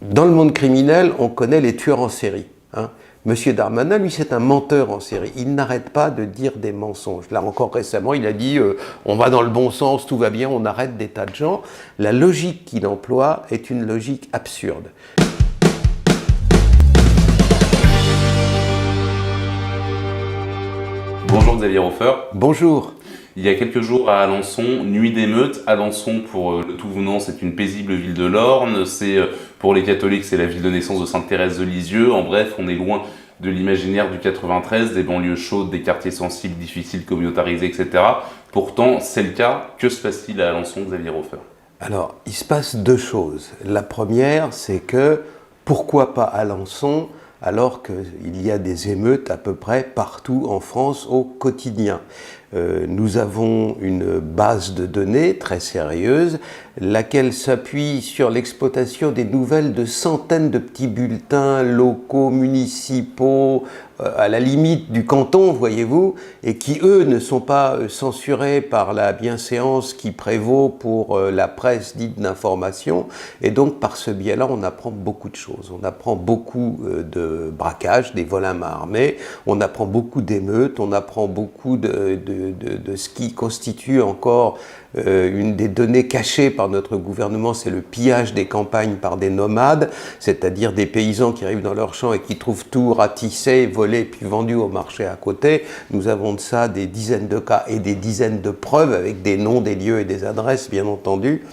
Dans le monde criminel, on connaît les tueurs en série. Hein. Monsieur Darmanin, lui, c'est un menteur en série. Il n'arrête pas de dire des mensonges. Là encore récemment, il a dit on va dans le bon sens, tout va bien, on arrête des tas de gens. La logique qu'il emploie est une logique absurde. Bonjour Xavier Hofer. Bonjour. Il y a quelques jours à Alençon, nuit d'émeute. Alençon, pour le tout venant, c'est une paisible ville de l'Orne. Pour les catholiques, c'est la ville de naissance de Sainte-Thérèse de Lisieux. En bref, on est loin de l'imaginaire du 93, des banlieues chaudes, des quartiers sensibles, difficiles, communautarisés, etc. Pourtant, c'est le cas. Que se passe-t-il à Alençon, Xavier Hofer? Alors, il se passe deux choses. La première, c'est que, pourquoi pas Alençon, alors qu'il y a des émeutes à peu près partout en France au quotidien. Nous avons une base de données très sérieuse, laquelle s'appuie sur l'exploitation des nouvelles de centaines de petits bulletins locaux, municipaux, à la limite du canton, voyez-vous, et qui, eux, ne sont pas censurés par la bienséance qui prévaut pour la presse dite d'information. Et donc, par ce biais-là, on apprend beaucoup de choses. On apprend beaucoup de braquages, des vols à main armée, on apprend beaucoup d'émeutes, on apprend beaucoup de ce qui constitue encore une des données cachées par notre gouvernement, c'est le pillage des campagnes par des nomades, c'est-à-dire des paysans qui arrivent dans leurs champs et qui trouvent tout ratissé, volé, puis vendu au marché à côté. Nous avons de ça des dizaines de cas et des dizaines de preuves avec des noms, des lieux et des adresses, bien entendu.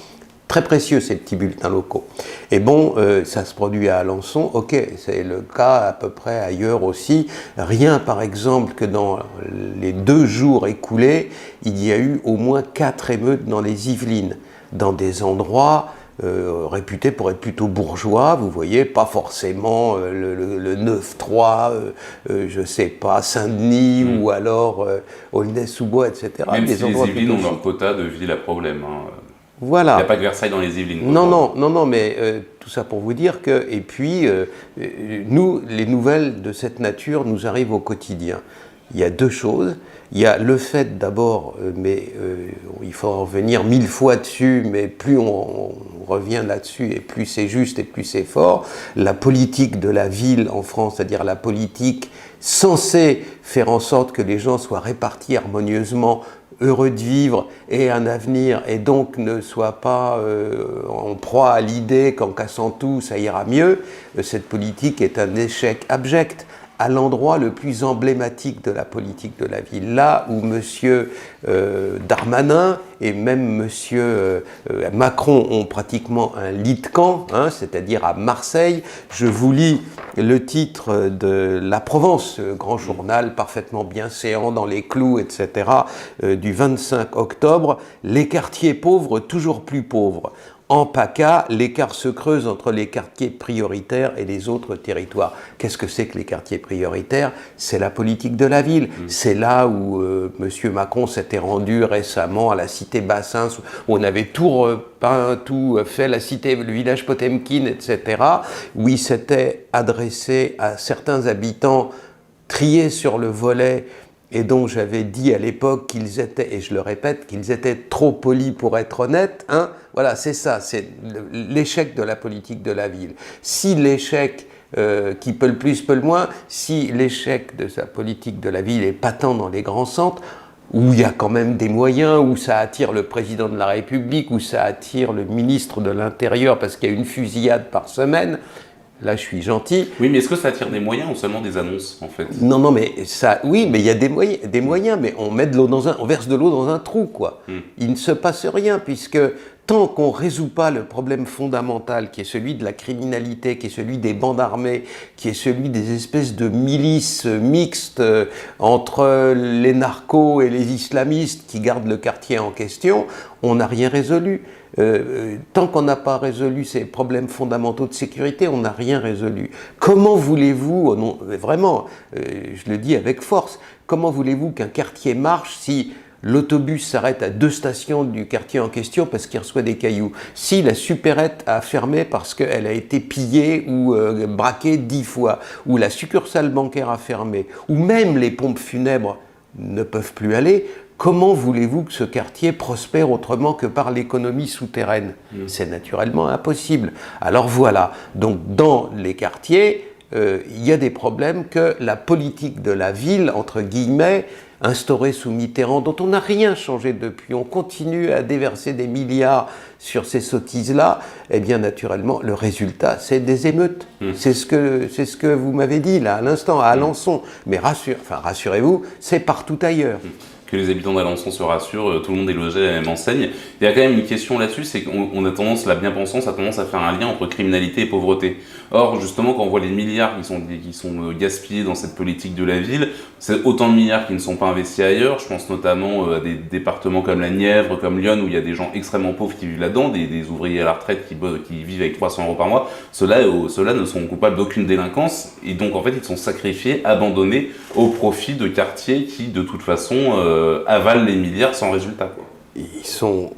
Très précieux, ces petits bulletins locaux. Et bon, ça se produit à Alençon, ok, c'est le cas à peu près ailleurs aussi. Rien, par exemple, que dans les 2 jours écoulés, il y a eu au moins 4 émeutes dans les Yvelines, dans des endroits réputés pour être plutôt bourgeois, vous voyez, pas forcément le 9-3, je sais pas, Saint-Denis ou alors Aulnay-sous-Bois, etc. Même des si endroits les Yvelines ont plutôt leur quota de villes à problème. Hein. Voilà. Il n'y a pas que Versailles dans les Yvelines. Non, mais tout ça pour vous dire que, et puis, nous, les nouvelles de cette nature nous arrivent au quotidien. Il y a 2 choses. Il y a le fait d'abord, mais il faut en revenir 1000 fois dessus, mais plus on revient là-dessus et plus c'est juste et plus c'est fort, la politique de la ville en France, c'est-à-dire la politique censée faire en sorte que les gens soient répartis harmonieusement, heureux de vivre et un avenir, et donc ne soient pas en proie à l'idée qu'en cassant tout, ça ira mieux, cette politique est un échec abject à l'endroit le plus emblématique de la politique de la ville, là où M. Darmanin et même M. Macron ont pratiquement un lit de camp, hein, c'est-à-dire à Marseille. Je vous lis le titre de La Provence, grand journal parfaitement bienséant dans les clous, etc., du 25 octobre, « Les quartiers pauvres toujours plus pauvres ». En PACA, l'écart se creuse entre les quartiers prioritaires et les autres territoires. Qu'est-ce que c'est que les quartiers prioritaires? C'est la politique de la ville. C'est là où M. Macron s'était rendu récemment à la cité Bassins, où on avait tout repeint, tout fait, la cité, le village Potemkin, etc., où il s'était adressé à certains habitants triés sur le volet et dont j'avais dit à l'époque qu'ils étaient, et je le répète, qu'ils étaient trop polis pour être honnêtes, hein. Voilà, c'est ça, c'est l'échec de la politique de la ville. Si l'échec, qui peut le plus, peut le moins, si l'échec de sa politique de la ville est patent dans les grands centres, où il y a quand même des moyens, où ça attire le président de la République, où ça attire le ministre de l'Intérieur, parce qu'il y a une fusillade par semaine. Là, je suis gentil. Oui, mais est-ce que ça attire des moyens ou seulement des annonces, en fait? Non, mais ça, oui, mais il y a des moyens, mais on met de l'eau on verse de l'eau dans un trou, quoi. Il ne se passe rien, puisque tant qu'on ne résout pas le problème fondamental, qui est celui de la criminalité, qui est celui des bandes armées, qui est celui des espèces de milices mixtes entre les narcos et les islamistes qui gardent le quartier en question, on n'a rien résolu. Tant qu'on n'a pas résolu ces problèmes fondamentaux de sécurité, on n'a rien résolu. Comment voulez-vous, vraiment, je le dis avec force, comment voulez-vous qu'un quartier marche si l'autobus s'arrête à 2 stations du quartier en question parce qu'il reçoit des cailloux, si la supérette a fermé parce qu'elle a été pillée ou braquée 10 fois, ou la succursale bancaire a fermé, ou même les pompes funèbres ne peuvent plus aller, comment voulez-vous que ce quartier prospère autrement que par l'économie souterraine? C'est naturellement impossible. Alors voilà, donc dans les quartiers, il y a des problèmes que la politique de la ville, entre guillemets, instaurée sous Mitterrand, dont on n'a rien changé depuis, on continue à déverser des milliards sur ces sottises-là, eh bien naturellement, le résultat, c'est des émeutes. C'est ce que vous m'avez dit là à l'instant, à Alençon. Mais rassurez-vous, c'est partout ailleurs. Que les habitants d'Alençon se rassurent, tout le monde est logé à la même enseigne. Il y a quand même une question là-dessus, c'est qu'on a tendance, la bien-pensance a tendance à faire un lien entre criminalité et pauvreté. Or, justement, quand on voit les milliards qui sont gaspillés dans cette politique de la ville, c'est autant de milliards qui ne sont pas investis ailleurs. Je pense notamment à des départements comme la Nièvre, comme Lyon, où il y a des gens extrêmement pauvres qui vivent là-dedans, des ouvriers à la retraite qui vivent avec 300 € par mois. Ceux-là ne sont coupables d'aucune délinquance, et donc en fait, ils sont sacrifiés, abandonnés au profit de quartiers qui, de toute façon, avalent les milliards sans résultat, quoi. Ils sont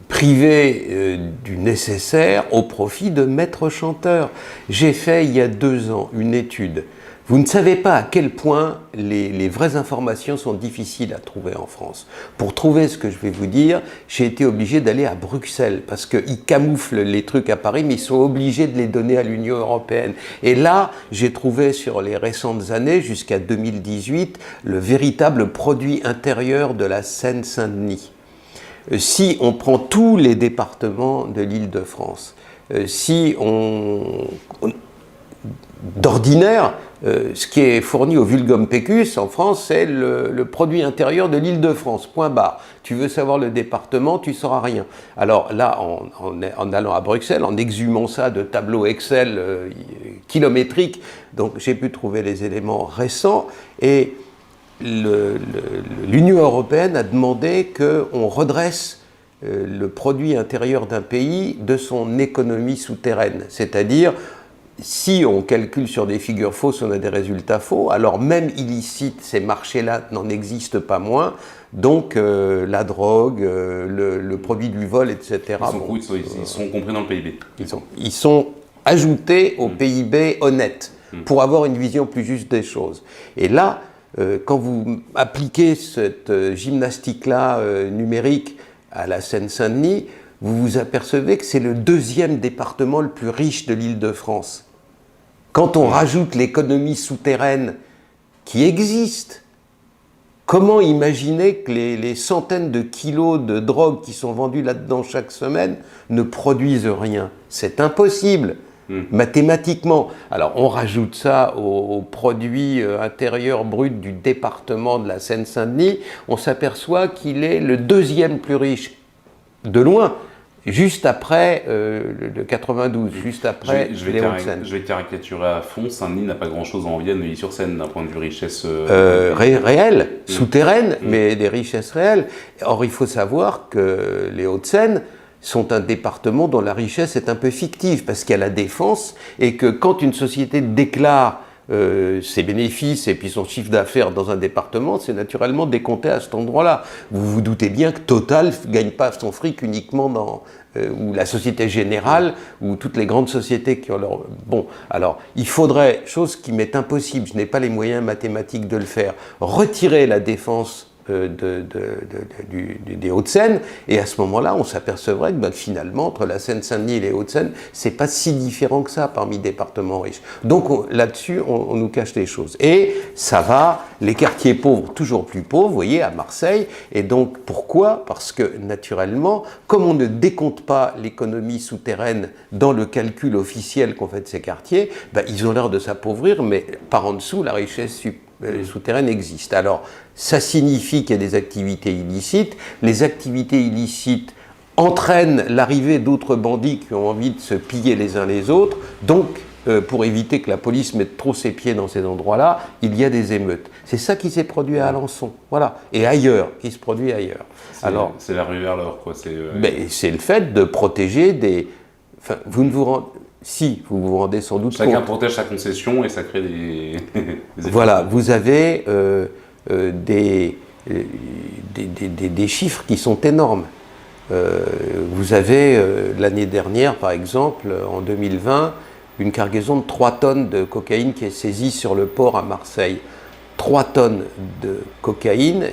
privés du nécessaire au profit de maîtres chanteurs. J'ai fait il y a 2 ans une étude. Vous ne savez pas à quel point les vraies informations sont difficiles à trouver en France. Pour trouver ce que je vais vous dire, j'ai été obligé d'aller à Bruxelles parce qu'ils camouflent les trucs à Paris, mais ils sont obligés de les donner à l'Union européenne. Et là, j'ai trouvé sur les récentes années, jusqu'à 2018, le véritable produit intérieur de la Seine-Saint-Denis. Si on prend tous les départements de l'Île-de-France, d'ordinaire, ce qui est fourni au vulgum pecus en France, c'est le produit intérieur de l'Île-de-France, point barre. Tu veux savoir le département, tu ne sauras rien. Alors là, en allant à Bruxelles, en exhumant ça de tableaux Excel kilométriques, donc j'ai pu trouver les éléments récents, et l'Union européenne a demandé qu'on redresse le produit intérieur d'un pays de son économie souterraine, c'est-à-dire si on calcule sur des figures fausses, on a des résultats faux, alors même illicites, ces marchés-là n'en existent pas moins, donc la drogue, le produit du vol, etc. Ils sont compris dans le PIB. Ils sont ajoutés au PIB honnête, pour avoir une vision plus juste des choses. Et là, quand vous appliquez cette gymnastique-là numérique à la Seine-Saint-Denis, vous vous apercevez que c'est le 2e département le plus riche de l'Île-de-France. Quand on rajoute l'économie souterraine qui existe, comment imaginer que les centaines de kilos de drogue qui sont vendus là-dedans chaque semaine ne produisent rien? C'est impossible. Mathématiquement. Alors on rajoute ça au produit intérieur brut du département de la Seine-Saint-Denis, on s'aperçoit qu'il est le 2e plus riche, de loin, juste après le 92, juste après les Hauts-de-Seine. Je vais caricaturer à fond, Saint-Denis n'a pas grand-chose à envier à Neuilly-sur-Seine d'un point de vue richesse réelle, souterraine, mais des richesses réelles. Or il faut savoir que les Hauts-de-Seine sont un département dont la richesse est un peu fictive, parce qu'il y a la défense, et que quand une société déclare ses bénéfices et puis son chiffre d'affaires dans un département, c'est naturellement décompté à cet endroit-là. Vous vous doutez bien que Total ne gagne pas son fric uniquement dans... ou la Société Générale, ou toutes les grandes sociétés qui ont leur... Bon, alors, il faudrait, chose qui m'est impossible, je n'ai pas les moyens mathématiques de le faire, retirer la défense des Hauts-de-Seine, et à ce moment-là, on s'apercevrait que finalement, entre la Seine-Saint-Denis et les Hauts-de-Seine, c'est pas si différent que ça parmi les départements riches. Donc là-dessus, on nous cache des choses. Et ça va, les quartiers pauvres, toujours plus pauvres, vous voyez, à Marseille, et donc pourquoi? Parce que naturellement, comme on ne décompte pas l'économie souterraine dans le calcul officiel qu'ont fait ces quartiers, ils ont l'air de s'appauvrir, mais par en dessous, la richesse souterraine existe. Alors, ça signifie qu'il y a des activités illicites. Les activités illicites entraînent l'arrivée d'autres bandits qui ont envie de se piller les uns les autres. Donc, pour éviter que la police mette trop ses pieds dans ces endroits-là, il y a des émeutes. C'est ça qui s'est produit à Alençon, voilà. Et ailleurs, qui se produit ailleurs. C'est la rue vers l'or, quoi. C'est le fait de protéger des... Enfin, vous ne vous rendez... Si, vous vous rendez sans doute compte. Chacun protège sa concession et ça crée des voilà, vous avez des chiffres qui sont énormes. Vous avez, l'année dernière, par exemple, en 2020, une cargaison de 3 tonnes de cocaïne qui est saisie sur le port à Marseille. 3 tonnes de cocaïne,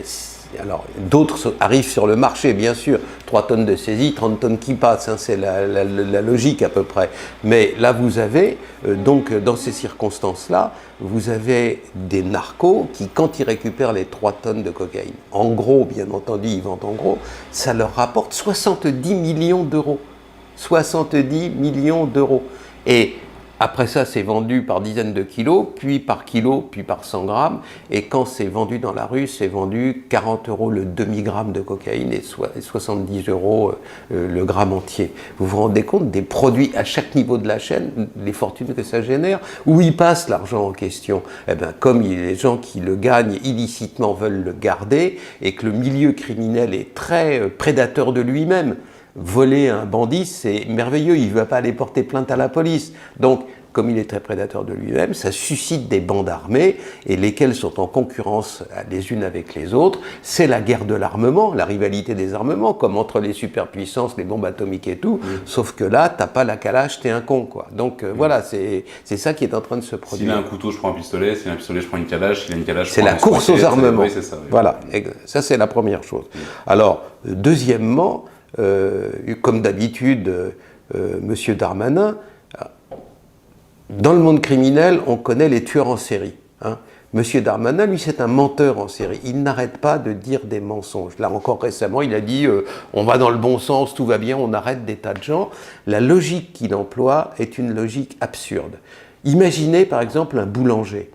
alors, d'autres arrivent sur le marché, bien sûr. 3 tonnes de saisie, 30 tonnes qui passent, hein, c'est la logique à peu près. Mais là, vous avez, donc, dans ces circonstances-là, vous avez des narcos qui, quand ils récupèrent les 3 tonnes de cocaïne, en gros, bien entendu, ils vendent en gros, ça leur rapporte 70 millions d'euros. 70 millions d'euros. Et après ça, c'est vendu par dizaines de kilos, puis par kilo, puis par 100 grammes. Et quand c'est vendu dans la rue, c'est vendu 40 € le demi-gramme de cocaïne et 70 € le gramme entier. Vous vous rendez compte des produits à chaque niveau de la chaîne, les fortunes que ça génère? Où y passe l'argent en question? Eh bien, comme les gens qui le gagnent illicitement veulent le garder, et que le milieu criminel est très prédateur de lui-même. Voler un bandit, c'est merveilleux, il ne va pas aller porter plainte à la police. Donc, comme il est très prédateur de lui-même, ça suscite des bandes armées, et lesquelles sont en concurrence les unes avec les autres. C'est la guerre de l'armement, la rivalité des armements, comme entre les superpuissances, les bombes atomiques et tout. Sauf que là, t'as pas la calache, t'es un con, quoi. Donc voilà, c'est ça qui est en train de se produire. S'il a un couteau, je prends un pistolet. S'il a un pistolet, je prends une calache. S'il a une calache, c'est la course aux armements. Oui, c'est ça. Oui. Voilà, ça c'est la première chose. Alors, deuxièmement, comme d'habitude, Monsieur Darmanin, dans le monde criminel, on connaît les tueurs en série. Hein. Monsieur Darmanin, lui, c'est un menteur en série. Il n'arrête pas de dire des mensonges. Là, encore récemment, il a dit on va dans le bon sens, tout va bien, on arrête des tas de gens. La logique qu'il emploie est une logique absurde. Imaginez, par exemple, un boulanger.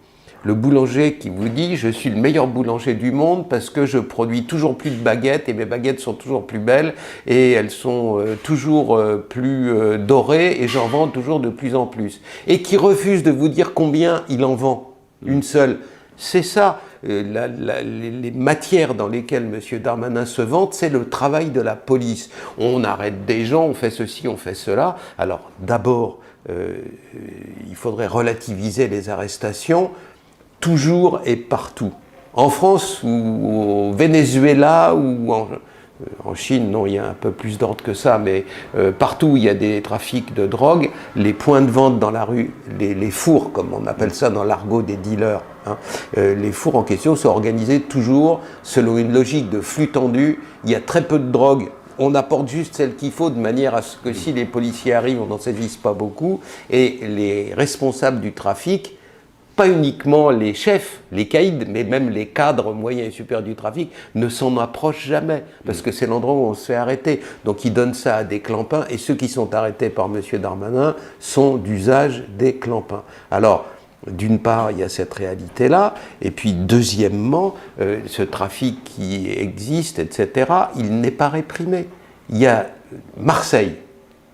Le boulanger qui vous dit « je suis le meilleur boulanger du monde parce que je produis toujours plus de baguettes et mes baguettes sont toujours plus belles et elles sont toujours plus dorées et j'en vends toujours de plus en plus. » Et qui refuse de vous dire combien il en vend, une seule. C'est ça, les matières dans lesquelles M. Darmanin se vante, c'est le travail de la police. On arrête des gens, on fait ceci, on fait cela. Alors d'abord, il faudrait relativiser les arrestations, toujours et partout. En France ou au Venezuela ou en Chine, non, il y a un peu plus d'ordre que ça, mais partout où il y a des trafics de drogue, les points de vente dans la rue, les fours, comme on appelle ça dans l'argot des dealers, hein, les fours en question sont organisés toujours selon une logique de flux tendu. Il y a très peu de drogue. On apporte juste celle qu'il faut de manière à ce que si les policiers arrivent, on n'en saisisse pas beaucoup. Et les responsables du trafic, pas uniquement les chefs, les caïds, mais même les cadres moyens et supérieurs du trafic, ne s'en approchent jamais, parce que c'est l'endroit où on se fait arrêter. Donc ils donnent ça à des clampins, et ceux qui sont arrêtés par M. Darmanin sont d'usage des clampins. Alors, d'une part, il y a cette réalité-là, et puis deuxièmement, ce trafic qui existe, etc., il n'est pas réprimé. Il y a Marseille,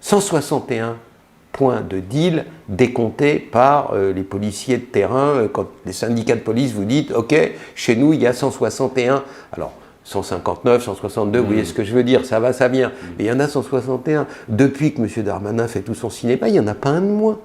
161 points de deal décomptés par les policiers de terrain. Quand les syndicats de police vous disent « Ok, chez nous, il y a 161 ». Alors, 159, 162, vous voyez ce que je veux dire, ça va, ça vient. Mais il y en a 161. Depuis que M. Darmanin fait tout son cinéma, il n'y en a pas un de moins.